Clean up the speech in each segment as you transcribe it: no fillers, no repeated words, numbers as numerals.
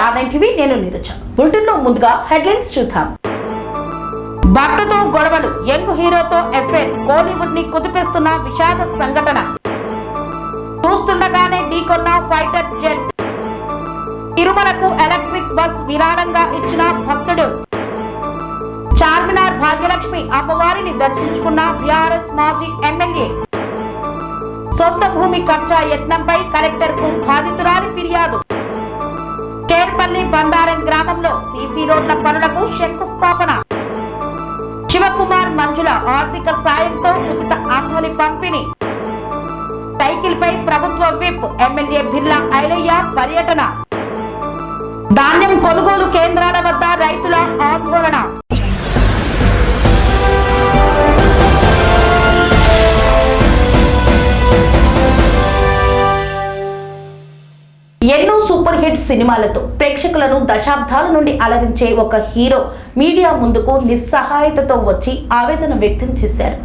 R9 TV నేను Neeraja. Bulletin లో ముందుగా హెడ్లైన్స్ చూద్దాం. భర్తతో గొడవలు, యంగ్ హీరోతో ఎఫైర్, కోలీవుడ్ ని కుదిపేస్తున్న విషాద సంఘటన. చూస్తుండగానే ఢీకొన్న ఫైటర్ జెట్. తిరుమలకు ఎలక్ట్రిక్ బస్ విరాళంగా ఇచ్చిన భక్తుడు. చార్మినార్ భాగ్యలక్ష్మి అమ్మవారిని దర్శించుకున్న బీఆర్ఎస్ మాజీ ఎమ్మెల్యే. సొంత భూమి కబ్జా యత్నంపై కలెక్టర్ కు బాధితురాలి ఫిర్యాదు. కేర్పల్లి బండారం గ్రామంలో సీసీ రోడ్ల పనులకు శంకుస్థాపన. శివకుమార్ మంజుల ఆర్థిక సాయంతో ఉచిత అంగలి పంపిణీ. సైకిల్ పై ప్రభుత్వ విప్ ఎమ్మెల్యే బిర్లా ఐలయ్య పర్యటన. ధాన్యం కొనుగోలు కేంద్రాల వద్ద రైతుల ఆందోళన. ఎన్నో సూపర్ హిట్ సినిమాలతో ప్రేక్షకులను దశాబ్దాల నుండి అలరించే ఒక హీరో మీడియా ముందుకు నిస్సహాయతతో వచ్చి ఆవేదన వ్యక్తం చేశారు.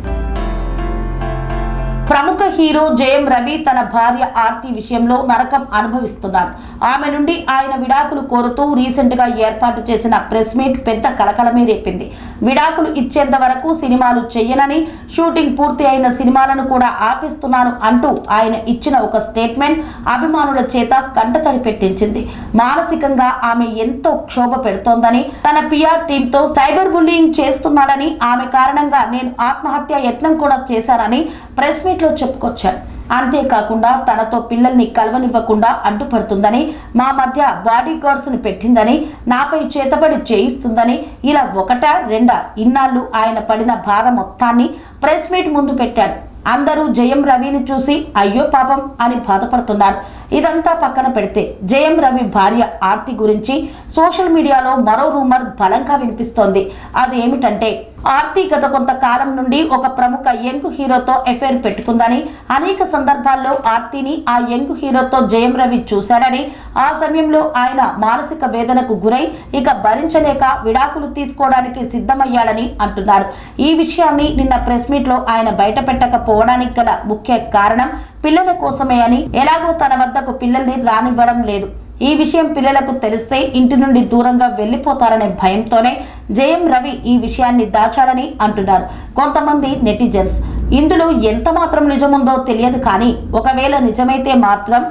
ప్రముఖ హీరో జయం రవి తన భార్య ఆర్తి విషయంలో నరకం అనుభవిస్తున్నాడు. ఆమె నుండి ఆయన విడాకులు కోరుతూ రీసెంట్ గా ఏర్పాటు చేసిన ప్రెస్ మీట్ పెద్ద కలకలమే రేపింది. విడాకులు ఇచ్చేంత వరకు సినిమాలు చెయ్యనని, షూటింగ్ పూర్తి అయిన సినిమాలను కూడా ఆపిస్తున్నాను అంటూ ఆయన ఇచ్చిన ఒక స్టేట్మెంట్ అభిమానుల చేత కంటతడి పెట్టించింది. మానసికంగా ఆమె ఎంతో క్షోభ పెడుతోందని, తన పిఆర్ టీమ్ తో సైబర్ బుల్లింగ్ చేస్తున్నాడని, ఆమె కారణంగా నేను ఆత్మహత్య యత్నం కూడా చేశానని ప్రెస్ మీట్ లో చెప్పుకొచ్చాడు. అంతేకాకుండా తనతో పిల్లల్ని కలవనివ్వకుండా అడ్డుపడుతుందని, మా మధ్య బాడీ గార్డ్స్ ని పెట్టిందని, నాపై చేతబడి చేయిస్తుందని, ఇలా ఒకటా రెండా ఇన్నాళ్ళు ఆయన పడిన బాధ మొత్తాన్ని ప్రెస్ మీట్ ముందు పెట్టాడు. అందరూ జయం రవిని చూసి అయ్యో పాపం అని బాధపడుతున్నారు. ఇదంతా పక్కన పెడితే జయం రవి భార్య ఆర్తి గురించి సోషల్ మీడియాలో మరో రూమర్ బలంగా వినిపిస్తోంది. అదేమిటంటే ఆర్తి గత కొంతకాలం నుండి ఒక ప్రముఖ యంగ్ హీరోతో ఎఫైర్ పెట్టుకుందని, అనేక సందర్భాల్లో ఆర్తిని ఆ యంగ్ హీరోతో జయం రవి చూశాడని, ఆ సమయంలో ఆయన మానసిక వేదనకు గురై ఇక భరించలేక విడాకులు తీసుకోవడానికి సిద్ధమయ్యాడని అంటున్నారు. ఈ విషయాన్ని నిన్న ప్రెస్ మీట్ లో ఆయన బయట పెట్టకపోవడానికి గల ముఖ్య కారణం పిల్లల కోసమే అని, ఎలాగో తన వద్దకు పిల్లల్ని రానివ్వడం లేదు, ఈ విషయం పిల్లలకు తెలిస్తే ఇంటి నుండి దూరంగా వెళ్లిపోతారనే భయంతోనే జయం రవి ఈ విషయాన్ని దాచాడని అంటున్నారు కొంతమంది నెటిజన్స్. ఇందులో ఎంత మాత్రం నిజముందో తెలియదు, కానీ ఒకవేళ నిజమైతే మాత్రం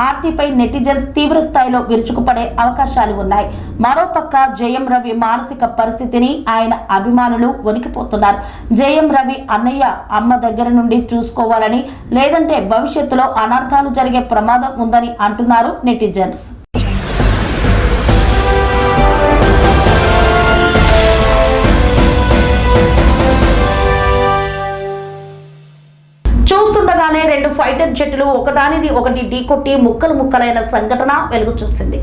ఆర్తిపై నెటిజన్స్ తీవ్ర స్థాయిలో విరుచుకుపడే అవకాశాలు ఉన్నాయి. మరోపక్క జయం రవి మానసిక పరిస్థితిని ఆయన అభిమానులు వణికిపోతున్నారు. జయం రవి అన్నయ్య అమ్మ దగ్గర నుండి చూసుకోవాలని, లేదంటే భవిష్యత్తులో అనర్థాలు జరిగే ప్రమాదం ఉందని అంటున్నారు నెటిజన్స్. చూస్తుండగానే రెండు ఫైటర్ జెట్లు ఒకదానిని ఒకటి ఢీకొట్టి ముక్కలు ముక్కలైన సంఘటన వెలుగు చూసింది.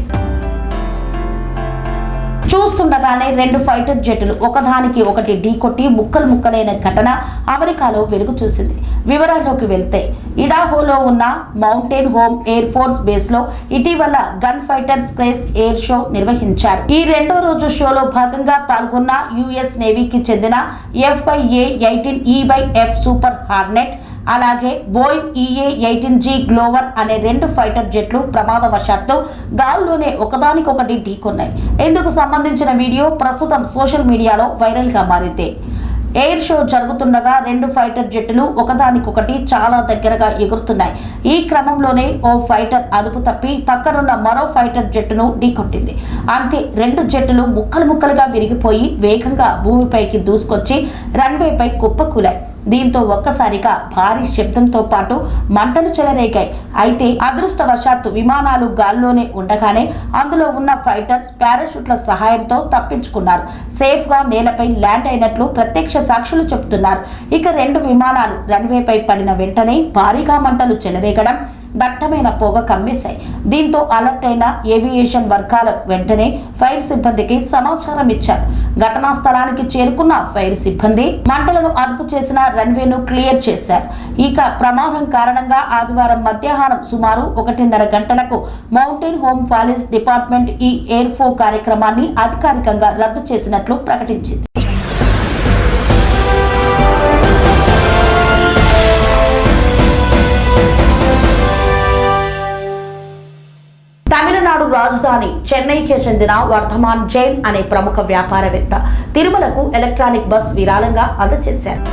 చూస్తుండగానే రెండు ఫైటర్ జెట్లు ఒకదానికి ఒకటి ఢీకొట్టి ముక్కలు ముక్కలైన ఘటన అమెరికాలో వెలుగు చూసింది. వివరాల్లోకి వెళ్తే ఇడాహోలో ఉన్న mountain home air force base లో ఇటీవల గన్ ఫైటర్ స్క్రేస్ ఎయిర్ షో నిర్వహించారు. ఈ రెండో రోజు షోలో భాగంగా పాల్గొన్న యుఎస్ నేవీకి చెందిన FY-A-18E/F సూపర్ హార్నెట్, అలాగే బోయింగ్ EA-18G గ్లోవర్ అనే రెండు ఫైటర్ జెట్లు ప్రమాదవశాత్తు గాల్లోనే ఒకదానికొకటి ఢీకొన్నాయి. ఇందుకు సంబంధించిన వీడియో ప్రస్తుతం సోషల్ మీడియాలో వైరల్ గా మారింది. ఎయిర్ షో జరుగుతుండగా రెండు ఫైటర్ జెట్లు ఒకదానికొకటి చాలా దగ్గరగా ఎగురుతున్నాయి. ఈ క్రమంలోనే ఓ ఫైటర్ అదుపు తప్పి పక్కనున్న మరో ఫైటర్ జెట్టును ఢీకొట్టింది. అంతే, రెండు జెట్లు ముక్కలు ముక్కలుగా విరిగిపోయి వేగంగా భూమిపైకి దూసుకొచ్చి రన్వేపై కుప్పకూలాయి. దీంతో ఒక్కసారిగా భారీ శబ్దంతో పాటు మంటలు చెలరేగాయి. అయితే అదృష్టవశాత్తు విమానాలు గాల్లోనే ఉండగానే అందులో ఉన్న ఫైటర్స్ పారాషూట్ల సహాయంతో తప్పించుకున్నారు. సేఫ్ గా నేలపై ల్యాండ్ అయినట్లు ప్రత్యక్ష సాక్షులు చెబుతున్నారు. ఇక రెండు విమానాలు రన్వేపై పడిన వెంటనే భారీగా మంటలు చెలరేగడం, దట్టమైన పొగ కమ్మేశాయి. దీంతో అలర్ట్ అయిన ఏవియేషన్ వర్గాల వెంటనే ఫైర్ సిబ్బందికి సమాచారం ఇచ్చారు. ఘటనా స్థలానికి చేరుకున్న ఫైర్ సిబ్బంది మంటలను అదుపు చేసిన రన్వేను క్లియర్ చేశారు. ఇక ప్రమాదం కారణంగా ఆదివారం మధ్యాహ్నం సుమారు 1:30 గంటలకు మౌంటైన్ హోమ్ పోలీస్ డిపార్ట్మెంట్ ఈ ఎయిర్ ఫో కార్యక్రమాన్ని అధికారికంగా రద్దు చేసినట్లు ప్రకటించింది. రాజధాని చెన్నైకి చెందిన వర్ధమాన్ జైన్ అనే ప్రముఖ వ్యాపారవేత్త తిరుమలకు ఎలక్ట్రానిక్ బస్ విరాళంగా అందజేశారు.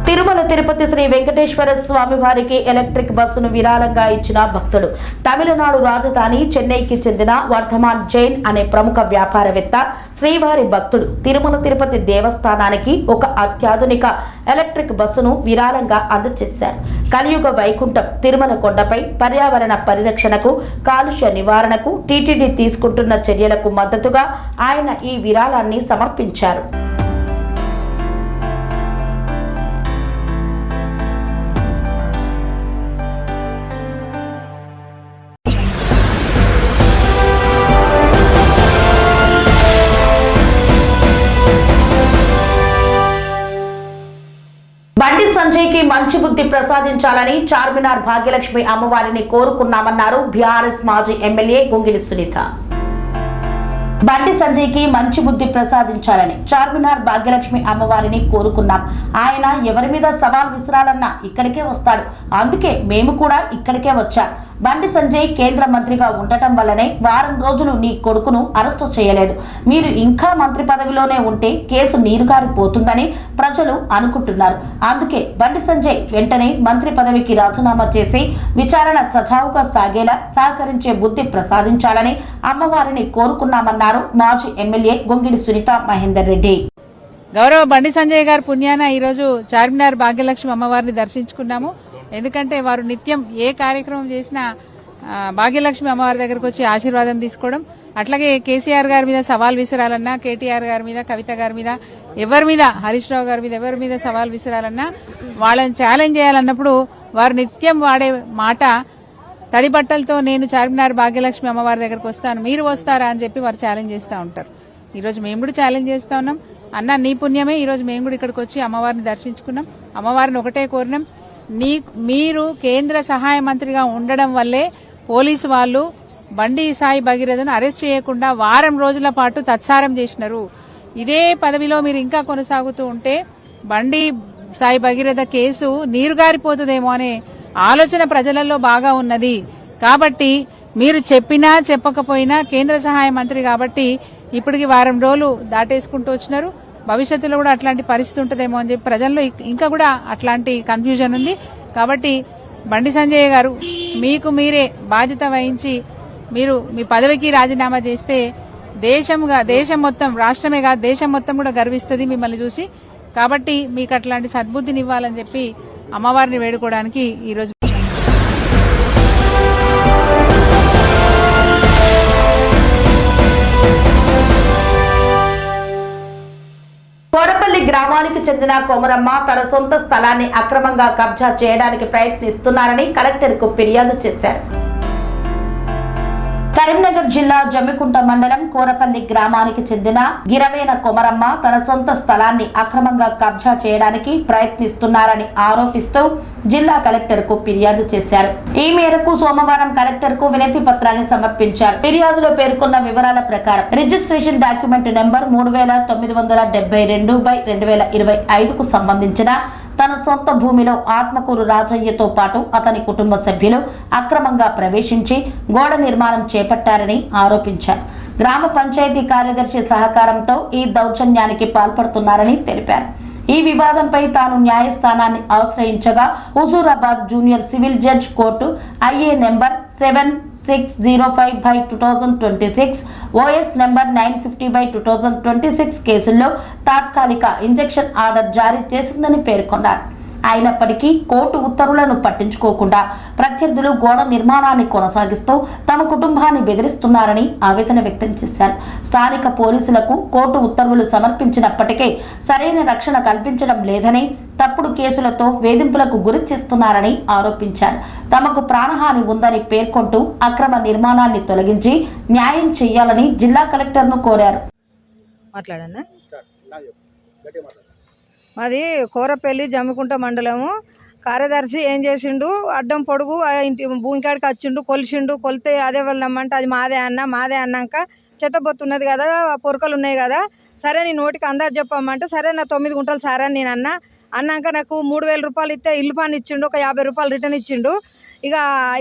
తిరుమల తిరుపతి శ్రీ వెంకటేశ్వర స్వామి వారికి ఎలక్ట్రిక్ బస్సును విరాళంగా ఇచ్చిన భక్తుడు తమిళనాడు రాజధాని చెన్నైకి చెందిన వర్ధమాన్ జైన్ అనే ప్రముఖ వ్యాపారవేత్త శ్రీవారి భక్తుడు తిరుమల తిరుపతి దేవస్థానానికి ఒక అత్యాధునిక ఎలక్ట్రిక్ బస్సును విరాళంగా అందజేశారు. కలియుగ వైకుంఠం తిరుమల కొండపై పర్యావరణ పరిరక్షణకు, కాలుష్య నివారణకు టీటీడీ తీసుకుంటున్న చర్యలకు మద్దతుగా ఆయన ఈ విరాళాన్ని సమర్పించారు. బండి సంజయ్కి మంచి బుద్ధి ప్రసాదించాలని చార్మినార్ భాగ్యలక్ష్మి అమ్మవారిని కోరుకున్నామన్నారు బీఆర్ఎస్ మాజీ ఎమ్మెల్యే గుంగిడి సునీత. బండి సంజయ్కి మంచి బుద్ధి ప్రసాదించాలని చార్మినార్ భాగ్యలక్ష్మి అమ్మవారిని కోరుకున్నాం. ఆయన ఎవరి మీద సవాల్ విసిరాలన్నా ఇక్కడికే వస్తాడు. అందుకే మేము కూడా ఇక్కడికే వచ్చాం. బండి సంజయ్ కేంద్ర మంత్రిగా ఉండటం వల్లనే వారం రోజులు నీ కొడుకును అరెస్టు చేయలేదు. మీరు ఇంకా మంత్రి పదవిలోనే ఉంటే కేసు నీరుగారిపోతుందని ప్రజలు అనుకుంటున్నారు. అందుకే బండి సంజయ్ వెంటనే మంత్రి పదవికి రాజీనామా చేసి విచారణ సజావుగా సాగేలా సహకరించే బుద్ధి ప్రసాదించాలని అమ్మవారిని కోరుకున్నామన్నారు మాజీ ఎమ్మెల్యే గొంగిడి సునీత మహేందర్ రెడ్డి. గౌరవ బండి సంజయ్ గారు పుణ్యాన ఈరోజు చార్మినార్ భాగ్యలక్ష్మి అమ్మవారిని దర్శించుకున్నాము. ఎందుకంటే వారు నిత్యం ఏ కార్యక్రమం చేసినా భాగ్యలక్ష్మి అమ్మవారి దగ్గరకు వచ్చి ఆశీర్వాదం తీసుకోవడం, అట్లాగే కేసీఆర్ గారి మీద సవాల్ విసిరాలన్నా, కేటీఆర్ గారి మీద, కవిత గారి మీద, ఎవరి మీద, హరీష్ రావు గారి మీద ఎవరి మీద సవాల్ విసిరాలన్నా, వాళ్ళని ఛాలెంజ్ చేయాలన్నప్పుడు వారు నిత్యం వాడే మాట తడి బట్టలతో నేను చార్మినార్ భాగ్యలక్ష్మి అమ్మవారి దగ్గరకు వస్తాను, మీరు వస్తారా అని చెప్పి వారు ఛాలెంజ్ చేస్తూ ఉంటారు. ఈరోజు మేము కూడా ఛాలెంజ్ చేస్తా ఉన్నాం. అన్న నీ పుణ్యమే ఈరోజు మేము కూడా ఇక్కడికి వచ్చి అమ్మవారిని దర్శించుకున్నాం. అమ్మవారిని ఒకటే కోరినాం, మీరు కేంద్ర సహాయ మంత్రిగా ఉండడం వల్లే పోలీసు వాళ్ళు బండి సాయి భగీరథను అరెస్ట్ చేయకుండా వారం రోజుల పాటు తత్సారం చేసినారు. ఇదే పదవిలో మీరు ఇంకా కొనసాగుతూ ఉంటే బండి సాయి భగీరథ కేసు నీరుగారిపోతుందేమో అనే ఆలోచన ప్రజలలో బాగా ఉన్నది. కాబట్టి మీరు చెప్పినా చెప్పకపోయినా కేంద్ర సహాయ మంత్రి కాబట్టి ఇప్పటికి వారం రోజులు దాటేసుకుంటూ వచ్చినారు. భవిష్యత్తులో కూడా అట్లాంటి పరిస్థితి ఉంటుందేమో అని చెప్పి ప్రజల్లో ఇంకా కూడా అట్లాంటి కన్ఫ్యూజన్ ఉంది. కాబట్టి బండి సంజయ్ గారు మీకు మీరే బాధ్యత వహించి మీరు మీ పదవికి రాజీనామా చేస్తే దేశం మొత్తం, రాష్ట్రమే కాదు దేశం మొత్తం కూడా గర్విస్తుంది మిమ్మల్ని చూసి. కాబట్టి మీకు అట్లాంటి సద్బుద్ధిని ఇవ్వాలని చెప్పి అమ్మవారిని వేడుకోవడానికి ఈరోజు కోరపల్లి గ్రామానికి చెందిన కొమరమ్మ తన సొంత స్థలాన్ని అక్రమంగా కబ్జా చేయడానికి ప్రయత్నిస్తున్నారని కలెక్టర్కు ఫిర్యాదు చేశారు. కరీంనగర్ జిల్లా జమ్మికుంట మండలం కోరపల్లి గ్రామానికి చెందిన గిరవేన కొమరమ్మ తన సొంత స్థలాన్ని అక్రమంగా కబ్జా చేయడానికి ప్రయత్నిస్తున్నారని ఆరోపిస్తూ జిల్లా కలెక్టర్ కు ఫిర్యాదు చేశారు. ఈ మేరకు సోమవారం కలెక్టర్ కు వినతి పత్రాన్ని సమర్పించారు. ఫిర్యాదులో పేర్కొన్న వివరాల ప్రకారం రిజిస్ట్రేషన్ డాక్యుమెంట్ నెంబర్ 3972/2025 కు సంబంధించిన తన సొంత భూమిలో ఆత్మకూరు రాజయ్యతో పాటు అతని కుటుంబ సభ్యులు అక్రమంగా ప్రవేశించి గోడ నిర్మాణం చేపట్టారని ఆరోపించారు. గ్రామ పంచాయతీ కార్యదర్శి సహకారంతో ఈ దౌర్జన్యానికి పాల్పడుతున్నారని తెలిపారు. ఈ వివాదంపై తాను న్యాయస్థానాన్ని ఆశ్రయించగా Huzurabad junior civil judge court IA number 7605/2026 OS number 950/2026 కేసుల్లో తాత్కాలిక ఇంజెక్షన్ ఆర్డర్ జారీ చేసిందని పేర్కొన్నారు. అయినప్పటికీ కోర్టు ఉత్తర్వులను పట్టించుకోకుండా ప్రత్యర్థులు గోడ నిర్మాణాన్ని కొనసాగిస్తూ తమ కుటుంబాన్ని బెదిరిస్తున్నారని ఆవేదన వ్యక్తం చేశారు. స్థానిక పోలీసులకు కోర్టు ఉత్తర్వులు సమర్పించినప్పటికీ సరైన రక్షణ కల్పించడం లేదని, తప్పుడు కేసులతో వేధింపులకు గురి చేస్తున్నారని ఆరోపించారు. తమకు ప్రాణహాని ఉందని పేర్కొంటూ అక్రమ నిర్మాణాన్ని తొలగించి న్యాయం చేయాలని జిల్లా కలెక్టర్ను కోరారు. మాది కోరపల్లి జమ్మికుంట మండలము. కార్యదర్శి ఏం చేసిండు, అడ్డం పొడుగు ఇంటి భూమికాడికి వచ్చిండు, కొలిసిండు. కొలితే అదే వెళ్ళమంటే అది మాదే అన్నాక చెత్తబొత్తున్నది కదా, పొరకలు ఉన్నాయి కదా, సరే నీ నోటికి అందాజు చెప్పమంటే సరే నా 9 గుంటలు సార్ అని నేను అన్నాక నాకు 3000 రూపాయలు ఇస్తే ఇల్లు పని ఇచ్చిండు, ఒక 50 రూపాయలు రిటర్న్ ఇచ్చిండు. ఇక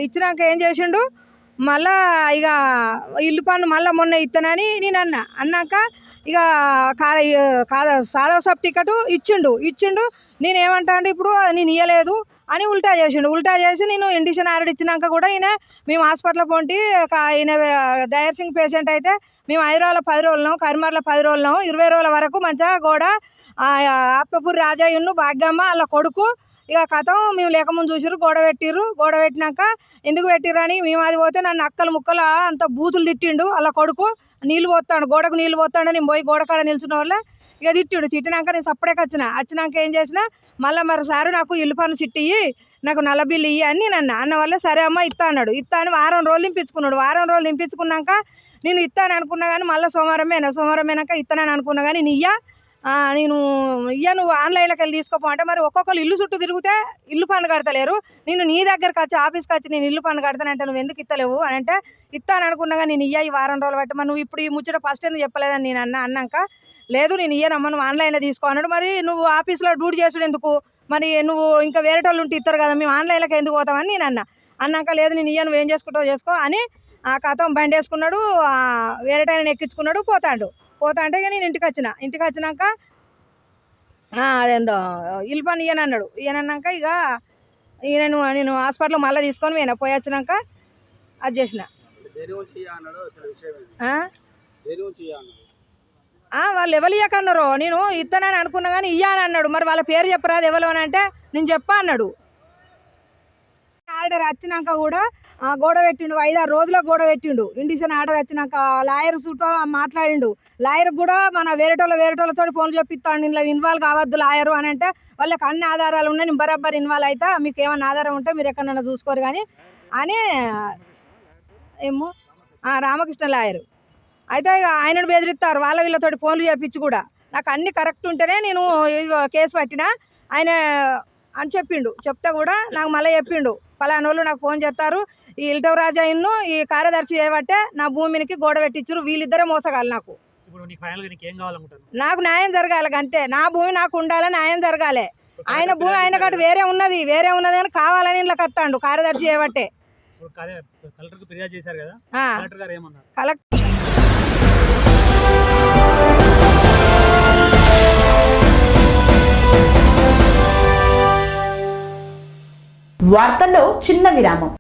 ఇచ్చినాక ఏం చేసిండు, మళ్ళా ఇక ఇల్లు పన్ను మళ్ళీ మొన్న ఇస్తానని నేను అన్నాక ఇక సాదా సబ్ టికెట్ ఇచ్చిండు నేను ఏమంటా అంటే ఇప్పుడు నేను ఇవ్వలేదు అని ఉల్టా చేసి నేను ఇండిషన్ ఆర్డర్ ఇచ్చినాక కూడా మేము హాస్పిటల్ పోంటి ఈయన డైర్సింగ్ పేషెంట్ అయితే మేము హైదరాబాద్లో 10 రోజులు కరీంనగర్లో 10 రోజులు 20 రోజుల వరకు మంచిగా కూడా ఆత్మపూరి రాజయ్యను భాగ్యమ్మ వాళ్ళ కొడుకు ఇక కథం మేము లేకముందు చూసిర్రు గోడ పెట్టినాక ఎందుకు పెట్టిర్రని మేము అది పోతే నన్ను అక్కలు ముక్కలు అంత బూతులు తిట్టిండు వాళ్ళ కొడుకు గోడకు నీళ్ళు పోతాడు నేను పోయి గోడ కాడ నిల్చున్న వల్ల ఇక తిట్టినాక నేను సప్పుడే వచ్చినాక ఏం చేసిన మళ్ళీ మరి సారు నాకు ఇల్లు పన్ను చిట్టి నాకు నల్ల బిల్లు ఇయ్యి అని నేను అన్న వల్ల సరే అమ్మ ఇస్తా అని వారం రోజులు నింపించుకున్నాక నేను ఇస్తాను అనుకున్నా కానీ మళ్ళీ సోమవారమేనాక ఇస్తానని అనుకున్నా కానీ నువ్వు ఆన్లైన్లోకి వెళ్ళి తీసుకోపో అంటే మరి ఒక్కొక్కరు ఇల్లు చుట్టూ తిరిగితే ఇల్లు పన్ను కడతలేరు నేను నీ దగ్గరకు వచ్చి ఆఫీస్కి వచ్చి నేను ఇల్లు పన్ను కడతానంటే నువ్వు ఎందుకు ఇస్తలేవు అని అంటే ఇస్తాను అనుకున్నా కానీ నేను ఈ వారం రోజులు బట్టి మరి నువ్వు ఇప్పుడు ఈ ముచ్చట ఫస్ట్ ఎందుకు చెప్పలేదని నేను అన్నాక లేదు నేను ఇయ్యనమ్మా నువ్వు ఆన్లైన్లో తీసుకో అన్నాడు. మరి నువ్వు ఆఫీస్లో డ్యూటీ చేసుడు ఎందుకు మరి నువ్వు ఇంకా వేరే వాళ్ళు ఉంటే ఇస్తారు కదా మేము ఆన్లైన్లోకి ఎందుకు పోతామని నేను అన్నాక లేదు నేను ఇయ్య నువ్వు ఏం చేసుకుంటావు చేసుకో అని ఆ కథం బండి వేసుకున్నాడు వేరే టైం ఎక్కించుకున్నాడు పోతా అంటే ఇక నేను ఇంటికి వచ్చినాక అదేందో ఇల్లు పని ఇయ్యనన్నాక ఇక నేను హాస్పిటల్లో మళ్ళీ తీసుకొని పోయి వచ్చినాక అది చేసిన వాళ్ళు ఎవరు ఇయ్యకన్నారు నేను ఇస్తానని అనుకున్నా కానీ ఇయ్యాని అన్నాడు. మరి వాళ్ళ పేరు చెప్పరాదు ఎవరు అని అంటే నేను చెప్పా అన్నాడు. ఆర్డర్ వచ్చినాక కూడా గోడ పెట్టిండు 5-6 రోజులకు గోడ పెట్టిండు. ఇండిషన్ ఆర్డర్ వచ్చినాక లాయర్ చుట్టూ మాట్లాడిండు. లాయర్ కూడా మన వేరేటోళ్ళతో ఫోన్లు చెప్పిస్తాడు ఇంట్లో ఇన్వాల్వ్ కావద్దు లాయరు అని అంటే వాళ్ళకి అన్ని ఆధారాలు ఉన్నాయి నేను బరాబర్ ఇన్వాల్వ్ అవుతా మీకు ఏమన్నా ఆధారం ఉంటే మీరు ఎక్కడన్నా చూసుకోరు కానీ అని ఏమో రామకృష్ణ లాయరు అయితే ఇక ఆయనను బెదిరిస్తారు వీళ్ళతో ఫోన్లు చేపించి కూడా నాకు అన్ని కరెక్ట్ ఉంటేనే నేను కేసు పట్టినా ఆయన అని చెప్తే కూడా నాకు మళ్ళీ చెప్పిండు పలానోళ్ళు నాకు ఫోన్ చేస్తారు ఈ ఇల్టవ్ రాజయ్యను ఈ కార్యదర్శి చేయబట్టే నా భూమికి గోడ పెట్టించారు వీళ్ళిద్దరే మోసగాలి నాకు న్యాయం జరగాలి అంతే నా భూమి నాకు ఉండాలి న్యాయం జరగాలి ఆయన భూమి ఆయన కాదు వేరే ఉన్నది అని కావాలని ఇలా కత్తాండు కార్యదర్శి చేయబట్టే కలెక్టర్ వార్తల్లో చిన్న విరామం.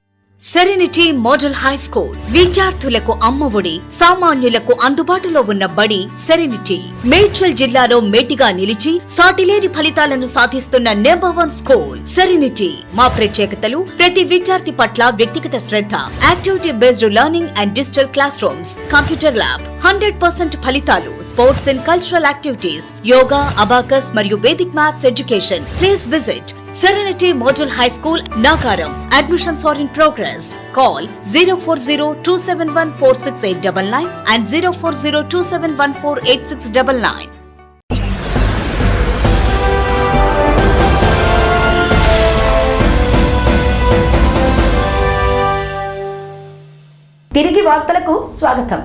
సెరెనిటీ మోడల్ హై స్కూల్ విద్యార్థులకు అమ్మఒడి సామాన్యులకు అందుబాటులో ఉన్న బడి సెరెనిటీ మేడ్చల్ జిల్లాలో మేటిగా నిలిచి సాటిలేని ఫలితాలను సాధిస్తున్న #1 స్కూల్ సెరెనిటీ. మా ప్రత్యేకతలు ప్రతి విద్యార్థి పట్ల వ్యక్తిగత శ్రద్ధ, activity based learning and digital classrooms, computer lab, 100% ఫలితాలు, sports and cultural activities, yoga, abacus మరియు Vedic maths education. Please visit Serenity Model High School, Nagaram. Admissions are in progress. Call 040-271-46899 and 040-271-48699. తిరిగి వార్తలకు స్వాగతం.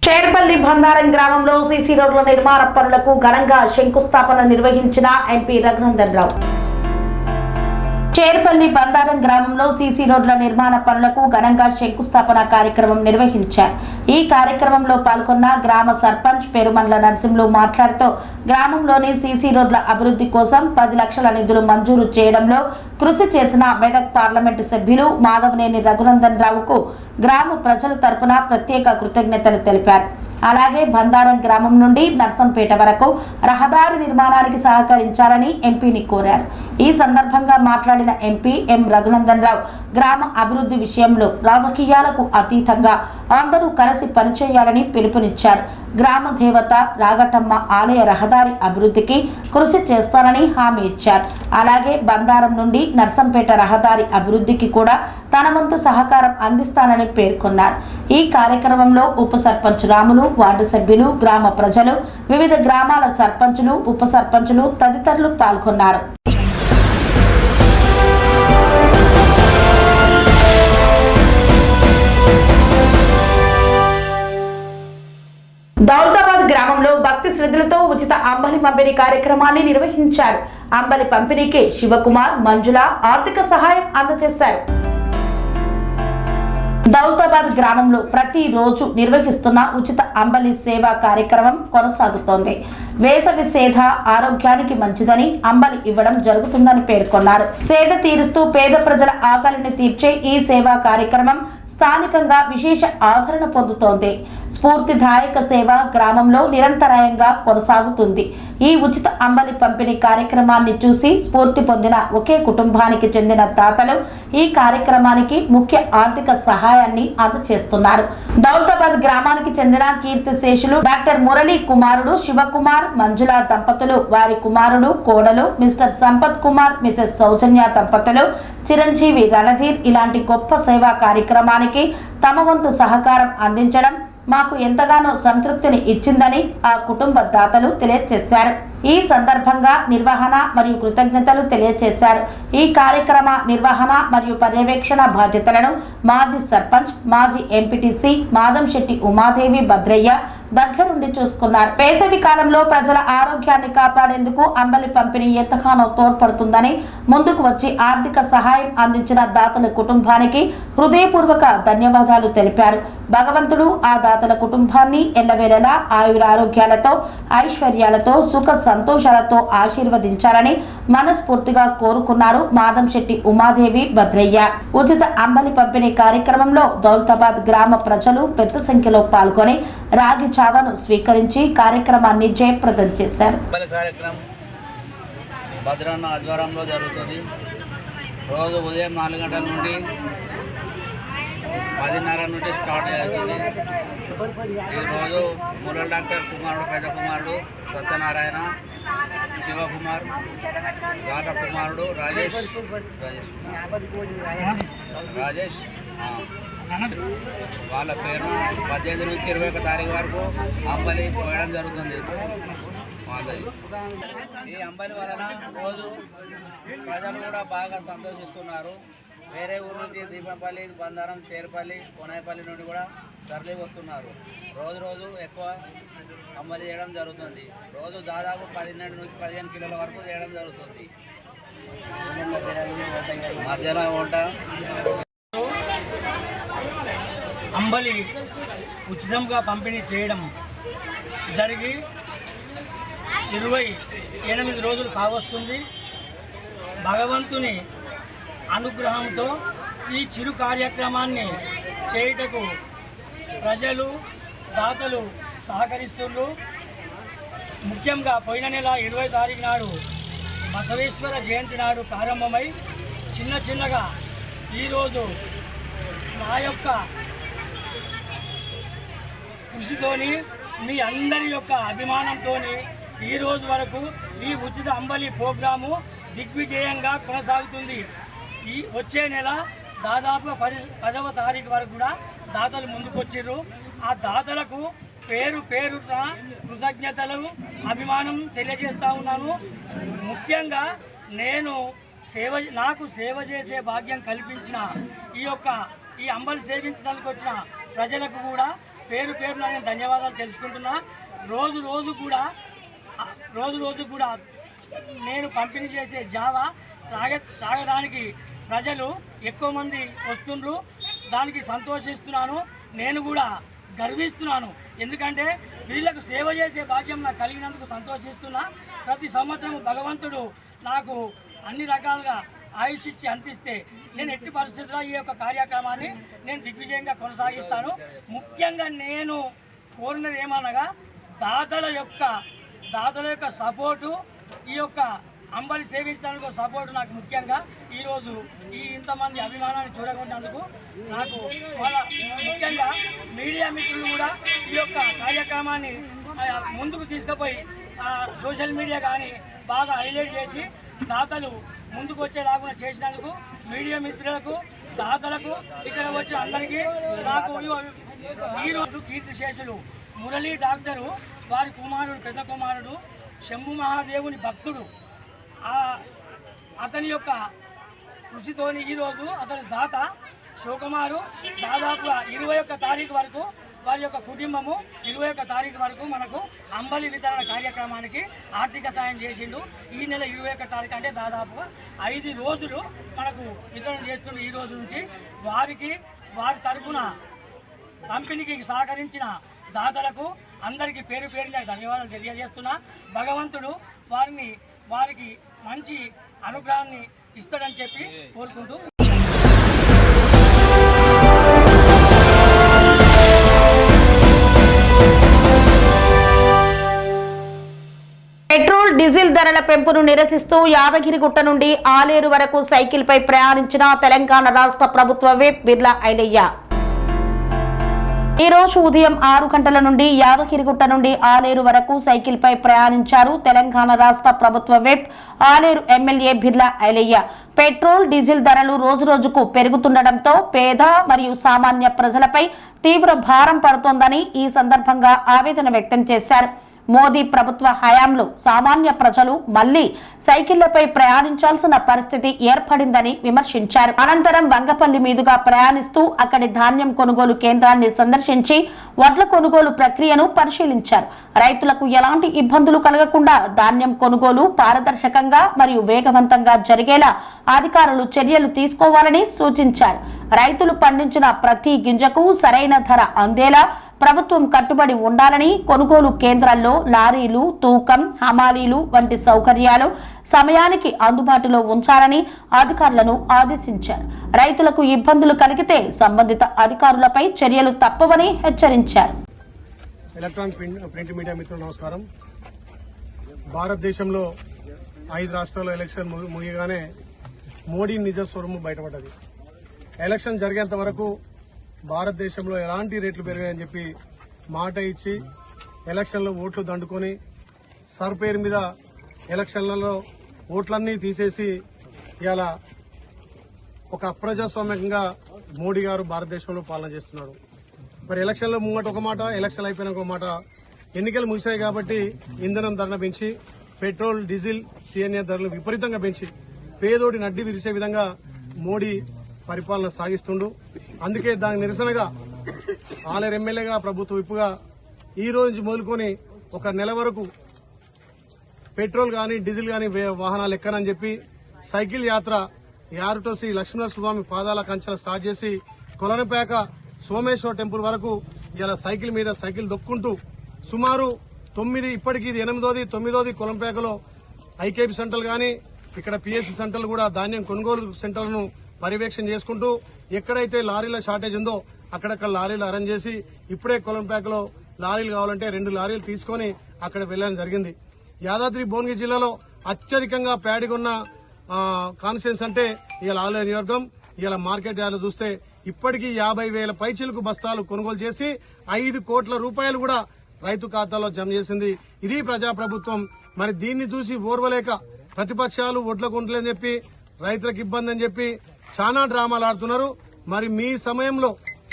చేర్పల్లి బందారం గ్రామంలో సీసీ రోడ్ల నిర్మాణ పనులకు ఘనంగా శంకుస్థాపన నిర్వహించిన ఎంపీ రఘునందన్ రావు. చేర్పల్లి బందారం గ్రామంలో సీసీ రోడ్ల నిర్మాణ పనులకు ఘనంగా శంకుస్థాపన కార్యక్రమం నిర్వహించారు. ఈ కార్యక్రమంలో పాల్గొన్న గ్రామ సర్పంచ్ పెరుమండ్ల నరసింహులు మాట్లాడుతూ గ్రామంలోని సీసీ రోడ్ల అభివృద్ధి కోసం 10 లక్షల నిధులు మంజూరు చేయడంలో కృషి చేసిన మెదక్ పార్లమెంటు సభ్యులు మాధవనేని రఘునందన్ రావుకు గ్రామ ప్రజల తరపున ప్రత్యేక కృతజ్ఞతలు తెలిపారు. అలాగే బందారం గ్రామం నుండి నర్సంపేట వరకు రహదారి నిర్మాణానికి సహకరించాలని ఎంపీని కోరారు. ఈ సందర్భంగా మాట్లాడిన ఎంపీ ఎం రఘునందన్ రావు గ్రామ అభివృద్ధి విషయంలో రాజకీయాలకు అతీతంగా అందరూ కలిసి పనిచేయాలని పిలుపునిచ్చారు. గ్రామ దేవత రాగటమ్మ ఆలయ రహదారి అభివృద్ధికి కృషి చేస్తానని హామీ ఇచ్చారు. అలాగే బందారం నుండి నర్సంపేట రహదారి అభివృద్ధికి కూడా తన వంతు సహకారం అందిస్తానని పేర్కొన్నారు. ఈ కార్యక్రమంలో ఉప సర్పంచ్ రాములు, వార్డు సభ్యులు, గ్రామ ప్రజలు, వివిధ గ్రామాల సర్పంచులు, ఉప సర్పంచులు తదితరులు పాల్గొన్నారు. దౌలతాబాద్ గ్రామంలో భక్తి శ్రద్ధలతో ఉచిత ఉచిత అంబలి పంపిణీ కార్యక్రమాన్ని నిర్వహించారు. అంబలి పంపిణీకి శివకుమార్, మంజుల ఆర్థిక సహాయం అందజేశారు. దౌలతాబాద్ గ్రామంలో ప్రతిరోజు నిర్వహిస్తున్న ఉచిత అంబలి సేవా కార్యక్రమం కొనసాగుతోంది. వేసవి సేద ఆరోగ్యానికి మంచిదని అంబలి ఇవ్వడం జరుగుతుందని పేర్కొన్నారు. సేద తీరుస్తూ పేద ప్రజల ఆకలిని తీర్చే ఈ సేవా కార్యక్రమం స్థానికంగా విశేష ఆదరణ పొందుతోంది. స్ఫూర్తిదాయక సేవ గ్రామంలో నిరంతరాయంగా కొనసాగుతుంది. ఈ ఉచిత అంబలి పంపిణీ కార్యక్రమాన్ని చూసి స్ఫూర్తి పొందిన ఒకే కుటుంబానికి చెందిన దాతలు ఈ కార్యక్రమానికి ముఖ్య ఆర్థిక సహాయాన్ని అందజేస్తున్నారు. దౌలతాబాద్ గ్రామానికి చెందిన కీర్తిశేషులు డాక్టర్ మురళీ కుమారుడు శివకుమార్, మంజుల దంపతులు, వారి కుమారుడు, కోడలు మిస్టర్ సంపత్ కుమార్, మిసెస్ సౌజన్య దంపతులు, చిరంజీవి రణధీర్ ఇలాంటి గొప్ప సేవా కార్యక్రమానికి తమ వంతు సహకారం అందించడం మాకు ఎంతగానో సంతృప్తిని ఇచ్చిందని ఆ కుటుంబ దాతలు తెలియజేశారు. ఈ సందర్భంగా నిర్వహణ మరియు కృతజ్ఞతలు తెలియజేశారు. ఈ కార్యక్రమ నిర్వహణ మరియు పర్యవేక్షణ బాధ్యతలను మాజీ సర్పంచ్, మాజీ ఎంపీటీసీ మాదంశెట్టి ఉమాదేవి భద్రయ్య దగ్గరుండి చూసుకున్నారు. వేసవి కాలంలో ప్రజల ఆరోగ్యాన్ని కాపాడేందుకు అంబలి పంపిణీ ఎంతగానో తోడ్పడుతుందని ముందుకు వచ్చి ఆర్థిక సహాయం అందించిన దాతల కుటుంబానికి హృదయపూర్వక ధన్యవాదాలు తెలిపారు. భగవంతుడు ఆ దాతల కుటుంబాన్ని ఎల్లవేళలా ఆయురారోగ్యాలతో, ఐశ్వర్యాలతో, సుఖ సంతోషాలతో ఆశీర్వదించాలని మనస్ఫూర్తిగా కోరుకున్నారు మాదంశెట్టి ఉమాదేవి భద్రయ్య. ఉచిత అంబలి పంపిణీ కార్యక్రమంలో దౌలతాబాద్ గ్రామ ప్రజలు పెద్ద సంఖ్యలో పాల్గొని రాగి చావను స్వీకరించి కార్యక్రమాన్ని జయప్రదం చేశారు. భద్రన్న ఆధ్వర్యంలో జరుగుతుంది. రోజు ఉదయం 4 గంటల నుండి 10:30 నుండి స్టార్ట్ అవుతుంది. ఈరోజు మురళి డాక్టర్ కుమారుడు, పెద్ద కుమారుడు సత్యనారాయణ, శివకుమార్, గాట కుమారుడు రాజేష్ వాళ్ళ పేరు 18 నుంచి 21 తారీఖు వరకు అంబలి పోయడం జరుగుతుంది. ఈ అంబలి వలన రోజు ప్రజలు కూడా బాగా సంతోషిస్తున్నారు. వేరే ఊరు నుంచి దీపంపల్లి, బందారం, చేరుపల్లి, కోనాయపల్లి నుండి కూడా తరలి వస్తున్నారు. రోజు ఎక్కువ అంబలి చేయడం జరుగుతుంది. రోజు దాదాపు 12 నుంచి 15 కిలోల వరకు చేయడం జరుగుతుంది. మధ్యలో వంట అంబలి ఉచితంగా పంపిణీ చేయడం జరిగి 28 రోజులు కావస్తుంది. భగవంతుని అనుగ్రహంతో ఈ చిరు కార్యక్రమాన్ని చేయుటకు ప్రజలు, దాతలు సహకరిస్తున్నారు. ముఖ్యంగా పోయిన నెల 20 తారీఖు నాడు బసవేశ్వర జయంతి నాడు ప్రారంభమై చిన్నగా ఈరోజు నా యొక్క కృషితోని, మీ అందరి యొక్క అభిమానంతో ఈరోజు వరకు ఈ ఉచిత అంబలి ప్రోగ్రాము దిగ్విజయంగా కొనసాగుతుంది. ఈ వచ్చే నెల దాదాపు 10వ తారీఖు వరకు కూడా దాతలు ముందుకొచ్చారు. ఆ దాతలకు పేరున కృతజ్ఞతలు, అభిమానం తెలియజేస్తూ ఉన్నాను. ముఖ్యంగా నాకు సేవ చేసే భాగ్యం కల్పించిన ఈ అంబలి సేవించడానికి వచ్చిన ప్రజలకు కూడా పేరున నేను ధన్యవాదాలు తెలుసుకుంటున్నా. రోజు కూడా నేను పంపిణీ చేసే జావా తాగడానికి ప్రజలు ఎక్కువ మంది వస్తుండ్రు. దానికి సంతోషిస్తున్నాను. నేను కూడా గర్విస్తున్నాను. ఎందుకంటే వీళ్ళకు సేవ చేసే భాగ్యం నాకు కలిగినందుకు సంతోషిస్తున్నా. ప్రతి సంవత్సరం భగవంతుడు నాకు అన్ని రకాలుగా ఆయుష్ ఇచ్చి అందిస్తే నేను ఎట్టి పరిస్థితుల్లో ఈ యొక్క కార్యక్రమాన్ని నేను దిగ్విజయంగా కొనసాగిస్తాను. ముఖ్యంగా నేను కోరినది ఏమనగా దాతల యొక్క సపోర్టు, ఈ యొక్క అంబలి సేవించడానికి సపోర్టు నాకు ముఖ్యంగా ఈరోజు ఇంతమంది అభిమానాన్ని చూడగొట్టినందుకు నాకు ముఖ్యంగా మీడియా మిత్రులు కూడా ఈ యొక్క కార్యక్రమాన్ని ముందుకు తీసుకుపోయి సోషల్ మీడియా కానీ బాగా హైలైట్ చేసి దాతలు ముందుకు వచ్చేలాగా చేసినందుకు మీడియా మిత్రులకు, దాతలకు, ఇక్కడ వచ్చిన అందరికీ నాకు ఈరోజు కీర్తిశేషులు మురళీ డాక్టరు, వారి కుమారుడు, పెద్ద కుమారుడు శంభు మహాదేవుని భక్తుడు, అతని యొక్క కృషితోని ఈరోజు అతని దాత శివకుమారు దాదాపుగా 21 తారీఖు వరకు వారి యొక్క కుటుంబము 21 తారీఖు వరకు మనకు అంబలి వితరణ కార్యక్రమానికి ఆర్థిక సాయం చేసిండు. ఈ నెల 21 తారీఖు అంటే దాదాపుగా 5 రోజులు మనకు వితరణ చేస్తుండే. ఈ రోజు నుంచి వారి తరపున కంపెనీకి సహకరించిన దాతలకు అందరికీ పేరు పేరున ధన్యవాదాలు తెలియజేస్తున్నా. భగవంతుడు వారికి మంచి అనుగ్రహాన్ని ఇస్తాడని చెప్పి కోరుకుంటూ పెట్రోల్ డీజిల్ ధరల పెంపును నిరసిస్తూ యాదగిరిగుట్ట నుండి ఆలేరు వరకు సైకిల్ పై ప్రయాణించిన తెలంగాణ రాష్ట్ర ప్రభుత్వ విప్ బిర్లా ఐలయ్య. ఈ రోజు ఉదయం 6 గంటల నుండి యాదగిరిగుట్ట నుండి ఆలేరు వరకు సైకిల్ పై ప్రయాణించారు తెలంగాణ రాష్ట్ర ప్రభుత్వ whip Aleru MLA Birla Ailaiah. Petrol diesel ధరలు రోజురోజుకు పెరుగుతుండటంతో పేద మరియు సామాన్య ప్రజలపై తీవ్ర భారం పడుతోందని ఈ సందర్భంగా ఆవేదన వ్యక్తం చేశారు. మోదీ ప్రభుత్వ హయాంలో సామాన్య ప్రజలు మళ్లీ సైకిళ్లపై ప్రయాణించాల్సిన పరిస్థితి ఏర్పడిందని విమర్శించారు. అనంతరం వంగపల్లి మీదుగా ప్రయాణిస్తూ అక్కడి ధాన్యం కొనుగోలు కేంద్రాన్ని సందర్శించి వడ్ల కొనుగోలు ప్రక్రియను పరిశీలించారు. రైతులకు ఎలాంటి ఇబ్బందులు కలగకుండా ధాన్యం కొనుగోలు పారదర్శకంగా మరియు వేగవంతంగా జరిగేలా అధికారులు చర్యలు తీసుకోవాలని సూచించారు. రైతులు పండించిన ప్రతి గింజకు సరైన ధర అందేలా ప్రభుత్వం కట్టుబడి ఉండాలని, కొనుగోలు కేంద్రాల్లో లారీలు, తూకం, హమాలీలు వంటి సౌకర్యాలు సమయానికి అందుబాటులో ఉంచాలని అధికారులను ఆదేశించారు. రైతులకు ఇబ్బందులు కలిగితే సంబంధిత అధికారులపై చర్యలు తప్పవని హెచ్చరించారు. ఎలక్ట్రానిక్ ప్రింట్ మీడియా మిత్రులు నమస్కారం. భారతదేశంలో 5 రాష్ట్రాల్లో ఎలక్షన్ ముగియగానే మోడీ నిజ స్వరూపం బయటపడ్డది. ఎలక్షన్ జరిగేంత వరకు భారతదేశంలో ఎలాంటి రేట్లు పెరిగాయని చెప్పి మాట ఇచ్చి ఎలక్షన్లో ఓట్లు దండుకొని సర్ పేరు మీద ఎలక్షన్లలో ఓట్లన్నీ తీసేసి ఇలా ఒక అప్రజాస్వామ్యంగా మోడీ గారు భారతదేశంలో పాలన చేస్తున్నారు. మరి ఎలక్షన్లో ముంగట ఒక మాట, ఎలక్షన్ అయిపోయిన ఒక మాట. ఎన్నికలు ముగిశాయి కాబట్టి ఇంధనం ధరను పెంచి పెట్రోల్, డీజిల్, సిఎన్ఏ ధరలు విపరీతంగా పెంచి పేదోడి నడ్డి విరిసే విధంగా మోడీ పరిపాలన సాగిస్తుండు. అందుకే దానికి నిరసనగా ఆలేరు ఎమ్మెల్యేగా, ప్రభుత్వ విప్పుగా ఈ రోజు నుంచి మొదలుకొని ఒక నెల వరకు పెట్రోల్ గాని డీజిల్ గాని వాహనాలు ఎక్కనని చెప్పి సైకిల్ యాత్ర యారుటో శ్రీ లక్ష్మీనరస్వామి పాదాల కంచెల స్టార్ట్ చేసి కొలనపేక సోమేశ్వర టెంపుల్ వరకు ఇలా సైకిల్ మీద సైకిల్ దొక్కుంటూ సుమారు 9, ఇప్పటికీ ఇది 8వ, 9వ కొలంపేకలో ఐకేపీ సెంటర్లు గాని ఇక్కడ పిఎస్సి సెంటర్లు కూడా ధాన్యం కొనుగోలు సెంటర్లను పర్యవేక్షణ చేసుకుంటూ ఎక్కడైతే లారీల షార్టేజ్ ఉందో అక్కడక్కడ లారీలు అరేంజ్ చేసి ఇప్పుడే కొలంపేకలో లారీలు కావాలంటే 2 లారీలు తీసుకుని అక్కడ వెళ్లడం జరిగింది. యాదాద్రి భువనగిరి జిల్లాలో అత్యధికంగా ప్యాడీగా ఉన్న కాన్స్టిట్యూన్స్ అంటే ఇవాళ ఆలేరు నియోజకవర్గం. ఇవాళ మార్కెట్ యార్డు చూస్తే ఇప్పటికీ 50,000 పైచీలకు బస్తాలు కొనుగోలు చేసి 5 కోట్ల రూపాయలు కూడా రైతు ఖాతాలో జమ చేసింది. ఇది ప్రజాప్రభుత్వం. మరి దీన్ని చూసి ఓర్వలేక ప్రతిపక్షాలు ఒడ్ల కొంటలేని చెప్పి రైతులకు ఇబ్బంది అని చెప్పి చాలా డ్రామాలు ఆడుతున్నారు. మరి మీ సమయంలో,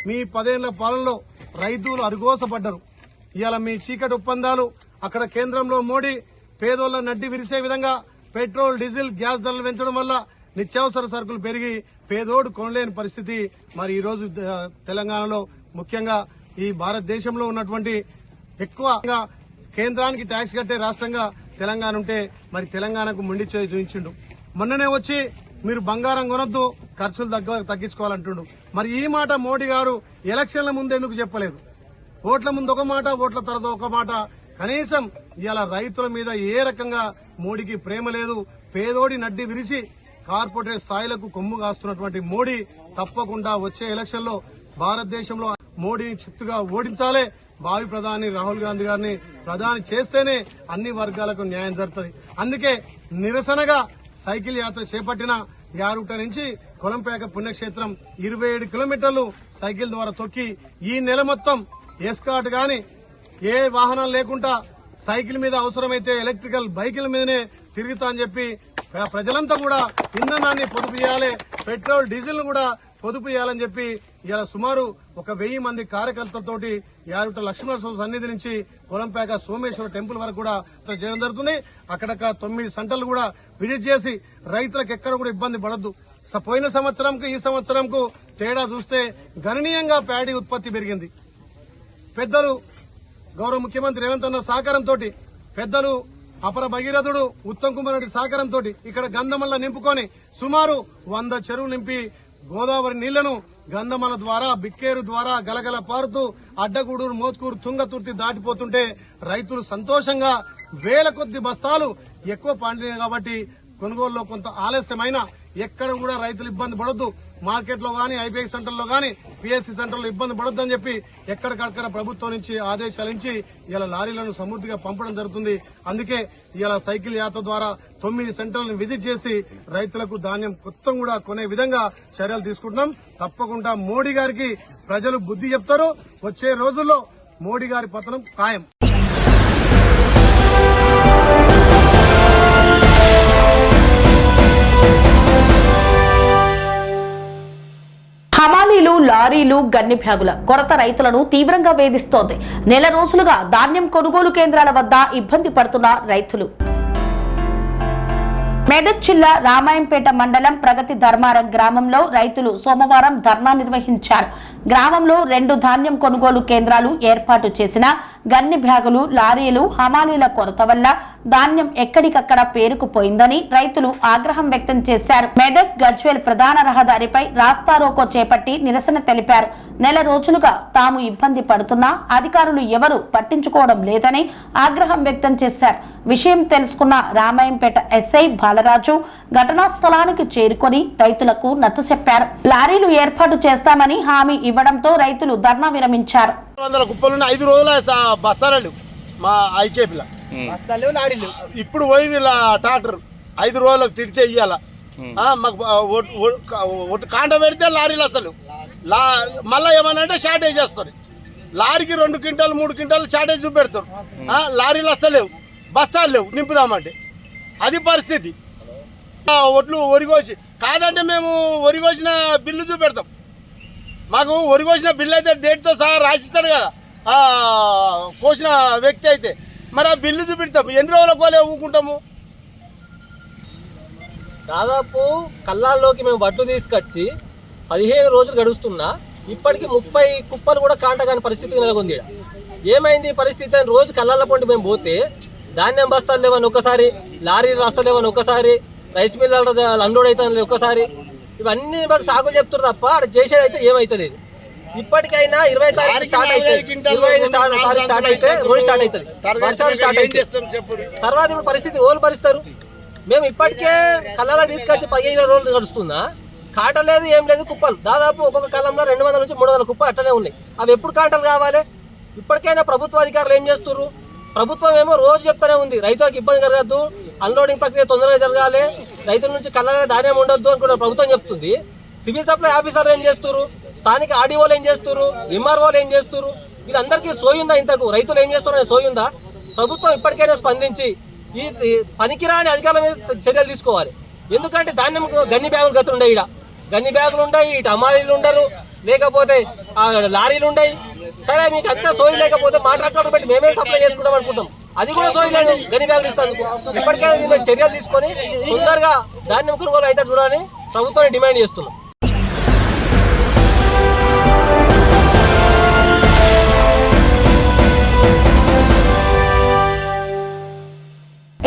మీ 10 ఏళ్ల పాలనలో రైతులు అరుగోసపడ్డారు. ఇవాళ మీ చీకటి ఒప్పందాలు, అక్కడ కేంద్రంలో మోడీ పేదోళ్ల నడ్డి విరిసే విధంగా పెట్రోల్, డీజిల్, గ్యాస్ ధరలు పెంచడం వల్ల నిత్యావసర సరుకులు పెరిగి పేదోడు కొనలేని పరిస్థితి మరి ఈ రోజు తెలంగాణలో, ముఖ్యంగా ఈ భారతదేశంలో ఉన్నటువంటి ఎక్కువగా కేంద్రానికి ట్యాక్స్ కట్టే రాష్ట్రంగా తెలంగాణ ఉంటే మరి తెలంగాణకు మొండి చేయి చూపించిండు. మొన్ననే వచ్చి మీరు బంగారం కొనొద్దు, ఖర్చులు తగ్గించుకోవాలంటుండు. మరి ఈ మాట మోడీ గారు ఎలక్షన్ల ముందు ఎందుకు చెప్పలేదు? ఓట్ల ముందు ఒక మాట, ఓట్ల తర్వాత ఒక మాట. కనీసం ఇవాళ రైతుల మీద ఏ రకంగా మోడీకి ప్రేమ లేదు. పేదోడి నడ్డి విరిసి కార్పొరేట్ స్థాయిలకు కొమ్ము కాస్తున్నటువంటి మోడీ తప్పకుండా వచ్చే ఎలక్షన్లో భారతదేశంలో మోడీని చిత్తుగా ఓడించాలి. భావి ప్రధాని రాహుల్ గాంధీ గారిని ప్రధాని చేస్తేనే అన్ని వర్గాలకు న్యాయం జరుగుతుంది. అందుకే నిరసనగా సైకిల్ యాత్ర చేపట్టిన యారుట నుంచి కొలంపేక పుణ్యక్షేత్రం 27 కిలోమీటర్లు సైకిల్ ద్వారా తొక్కి ఈ నెల మొత్తం ఎస్కాట్ గాని ఏ వాహనాలు లేకుండా సైకిల్ మీద అవసరమైతే ఎలక్ట్రికల్ బైకుల మీదనే తిరుగుతా అని చెప్పి ప్రజలంతా కూడా ఇంధనాన్ని పొదుపు చేయాలి, పెట్రోల్, డీజిల్ ను కూడా పొదుపు చేయాలని చెప్పి ఇలా సుమారు 1000 మంది కార్యకర్తలతోటి యారుట లక్ష్మీనరస్వామి సన్నిధి నుంచి కొలంపేక సోమేశ్వర టెంపుల్ వరకు కూడా చేయడం జరుగుతుంది. అక్కడక్కడ 9 సెంటర్లు కూడా విజిట్ చేసి రైతులకు ఎక్కడ కూడా ఇబ్బంది పడద్దు. పోయిన సంవత్సరంకు ఈ సంవత్సరంకు తేడా చూస్తే గణనీయంగా ప్యాడీ ఉత్పత్తి పెరిగింది. పెద్దలు గౌరవ ముఖ్యమంత్రి రేవంత్ అన్న సహకారంతో, పెద్దలు అపర భగీరథుడు ఉత్తమ్ కుమార్ రెడ్డి సహకారంతో ఇక్కడ గంధమల్ల నింపుకొని సుమారు 100 చెరువులు నింపి గోదావరి నీళ్లను గంధమల ద్వారా, బిక్కేరు ద్వారా గలగల పారుతూ అడ్డగూడూరు, మోత్కూరు, తుంగతుర్తి దాటిపోతుంటే రైతులు సంతోషంగా వేల కొద్ది బస్తాలు ఎక్కువ పండినాయి కాబట్టి కొనుగోలులో కొంత ఆలస్యమైన ఎక్కడ కూడా రైతులు ఇబ్బంది పడొద్దు, మార్కెట్ లో గానీ, ఐపీఐ సెంటర్లో గానీ, పిఎస్సి సెంటర్లో ఇబ్బంది పడొద్దు అని చెప్పి ఎక్కడికక్కడ ప్రభుత్వం నుంచి ఆదేశాలు ఇచ్చి ఇలా లారీలను సమృద్ధిగా పంపడం జరుగుతుంది. అందుకే ఇలా సైకిల్ యాత్ర ద్వారా 9 సెంటర్లను విజిట్ చేసి రైతులకు ధాన్యం మొత్తం కూడా కొనే విధంగా చర్యలు తీసుకుంటున్నాం. తప్పకుండా మోడీ గారికి ప్రజలు బుద్ధి చెప్తారు. వచ్చే రోజుల్లో మోడీ గారి పతనం ఖాయం. హమాలీలు, లారీలు, గన్ని బ్యాగుల కొరత రైతులను తీవ్రంగా వేధిస్తోంది. నెల రోజులుగా ధాన్యం కొనుగోలు కేంద్రాల వద్ద ఇబ్బంది పడుతున్న రైతులు. మెదక్ జిల్లా రామాయంపేట మండలం ప్రగతి ధర్మారం గ్రామంలో రైతులు సోమవారం ధర్నా నిర్వహించారు. గ్రామంలో 2 ధాన్యం కొనుగోలు కేంద్రాలు ఏర్పాటు చేసిన గన్ని బ్యాగులు, లారీలు, హమాలీల కొరత వల్ల ధాన్యం ఎక్కడికక్కడ పేరుకుపోయిందని రైతులు ఆగ్రహం వ్యక్తం చేశారు. మెదక్ గజ్వేల్ ప్రధాన రహదారిపై రాస్తారోకో చేపట్టి నిరసన తెలిపారు. నెల రోజులుగా తాము ఇబ్బంది పడుతున్నా అధికారులు ఎవరూ పట్టించుకోవడం లేదని ఆగ్రహం వ్యక్తం చేశారు. విషయం తెలుసుకున్న రామాయంపేట ఎస్ఐ బాలరాజు ఘటనా స్థలానికి చేరుకొని రైతులకు నచ్చచెప్పారు. లారీలు ఏర్పాటు చేస్తామని హామీ ఇవ్వడంతో రైతులు ధర్నా విరమించారు. 100 కుప్పలున్న 5 రోజుల బస్తాలు మా ఐకేపీలో బస్తాలు, లారీలు ఇప్పుడు పోయింది ట్రాక్టర్ 5 రోజులకు తిడితే ఇయ్యాల మాకు కాంట పెడితే లారీలు అసలు మళ్ళీ ఏమన్నా షార్టేజ్ చేస్తారు. లారీకి 2 క్వింటాలు 3 క్వింటాలు షార్టేజ్ చూపెడతారు. లారీలు వస్తలేవు, బస్తాలు లేవు నింపుదామంటే. అది పరిస్థితి. ఒట్లు ఒరిగోసి కాదంటే మేము ఒరిగోసిన బిల్లు చూపెడతాం. మాకు ఒరిగోసిన బిల్లు అయితే డేట్తో సహా రాసిస్తాడు కదా కోసిన వ్యక్తి అయితే, మరి ఆ బిల్లు చూపెడతాం. ఎన్ని రోజులకు పోలే ఊకుంటాము. దాదాపు కల్లాల్లోకి మేము వడ్లు తీసుకొచ్చి 15 రోజులు గడుస్తున్నా ఇప్పటికీ 30 కుప్పలు కూడా కాంటగాని పరిస్థితి నెలకొంది. ఏమైంది పరిస్థితి అని రోజు కల్లాల పొంటి మేము పోతే ధాన్యం బస్తాలు లేవని ఒకసారి, లారీ రాస్తాలు లేవని ఒకసారి, రైస్ మిల్లర్ అన్లోడ్ అవుతుంది ఒకసారి, ఇవన్నీ మాకు సాగులు చెప్తారు తప్ప అక్కడ చేసేది అయితే ఏమైతలేదు. ఇప్పటికైనా 20 తారీఖు స్టార్ట్ అవుతుంది, 25 తారీఖు స్టార్ట్ అయితే రోజు స్టార్ట్ అవుతుంది, వర్షాలు స్టార్ట్ అవుతుంది. తర్వాత ఇప్పుడు పరిస్థితి ఓళ్ళు భరిస్తారు. మేము ఇప్పటికే కళ్ళలా తీసుకొచ్చి 15 రోజులు గడుస్తుందా, కాట లేదు ఏం లేదు. కుప్పలు దాదాపు ఒక్కొక్క కాలంలో 200 నుంచి 300 కుప్పలు అట్టనే ఉన్నాయి. అవి ఎప్పుడు కాటలు కావాలి? ఇప్పటికైనా ప్రభుత్వ అధికారులు ఏం చేస్తున్నారు? ప్రభుత్వం ఏమో రోజు చెప్తానే ఉంది రైతులకు ఇబ్బంది జరగద్దు, అన్లోడింగ్ ప్రక్రియ తొందరగా జరగాలి, రైతుల నుంచి కళ్ళగా ధాన్యం ఉండొద్దు అనుకున్న ప్రభుత్వం చెప్తుంది. సివిల్ సప్లై ఆఫీసర్లు ఏం చేస్తున్నారు? స్థానిక ఆర్డీఓలు ఏం చేస్తున్నారు? ఎంఆర్ఓలు ఏం చేస్తున్నారు? వీళ్ళందరికీ సోయుందా? ఇంతకు రైతులు ఏం చేస్తున్నారు సోయుందా? ప్రభుత్వం ఇప్పటికైనా స్పందించి ఈ పనికిరాని అధికారుల మీద చర్యలు తీసుకోవాలి. ఎందుకంటే ధాన్యం గన్ని బ్యాగులు గతులుంటాయి, ఇక్కడ గన్ని బ్యాగులు ఉంటాయి, ఇటు అమాలీలు ఉండరు, లేకపోతే లారీలు ఉన్నాయి. సరే మీకు అంతా సోయి లేకపోతే మా ట్రాక్టర్ పెట్టి మేమే సప్లై చేసుకుంటాం అనుకుంటాం, అది కూడా సోయి లేదు గన్ని బ్యాగులు ఇస్తాను. ఇప్పటికైనా దీని చర్యలు తీసుకొని తొందరగా ధాన్యం కొనుగోలు అయితే చూడాలని ప్రభుత్వాన్ని డిమాండ్ చేస్తున్నాం.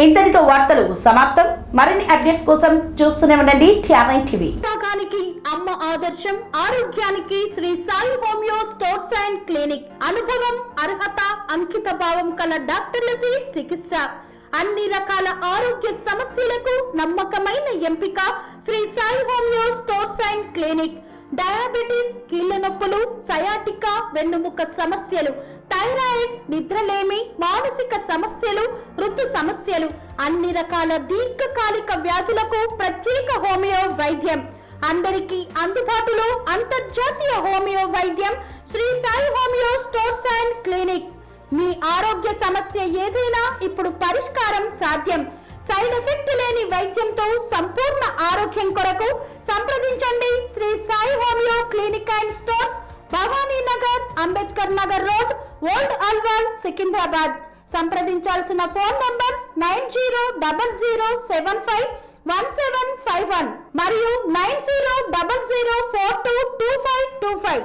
ఇంతటితో వార్తలు సమాప్తం. మరిన్ని అప్డేట్స్ కోసం చూస్తూనే ఉండండి TR9 టీవీ. అమ్మ ఆదర్శం, ఆరోగ్యానికి Sri Sai homeo stores and clinic. అనుభవం, అర్హత, అంకిత భావం కల డాక్టర్లచే చికిత్స. అన్ని రకాల ఆరోగ్య సమస్యలకు నమ్మకమైన ఎంపిక Sri Sai homeo stores and clinic. Diabetes, కీళ్ల నొప్పులు, సయాటికా, వెన్నుముక సమస్యలు, థైరాయిడ్, నిద్రలేమి, మానసిక సమస్యలు, ఋతు సమస్యలు, అన్ని రకాల దీర్ఘకాలిక వ్యాధులకు ప్రత్యేక హోమియో వైద్యం. అందరికీ అందుబాటులో అంతర్జాతీయ హోమియో వైద్యం Shri Sai homeo stores and clinic. మీ ఆరోగ్య సమస్య ఏదైనా ఇప్పుడు పరిష్కారం సాధ్యం. సైడ్ ఎఫెక్ట్ లేని వైద్యంతో సంపూర్ణ ఆరోగ్యం కొరకు సంప్రదించండి Shri Sai homeo clinic and stores, Bhavani Nagar, Ambedkar Nagar road, old Alwal, Secunderabad. సంప్రదించాల్సిన ఫోన్ నంబర్స్ 9000751751 మరియు 9000422525.